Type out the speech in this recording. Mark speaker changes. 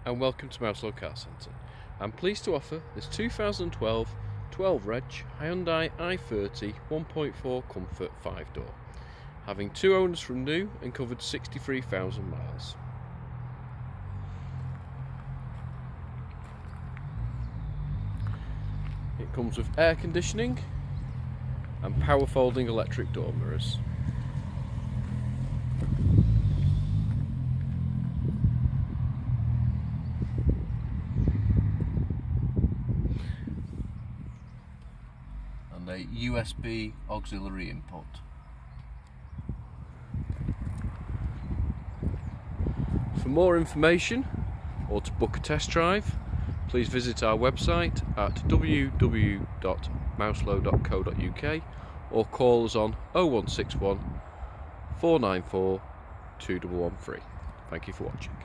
Speaker 1: and welcome to Mouselow Car Centre. I'm pleased to offer this 2012 12 reg Hyundai i30 1.4 Comfort 5-door, having 2 owners from new and covered 63,000 miles. It comes with air conditioning and power folding electric door mirrors. And a USB auxiliary input. For more information or to book a test drive, please visit our website at www.mouselow.co.uk or call us on 0161 494 2113. Thank you for watching.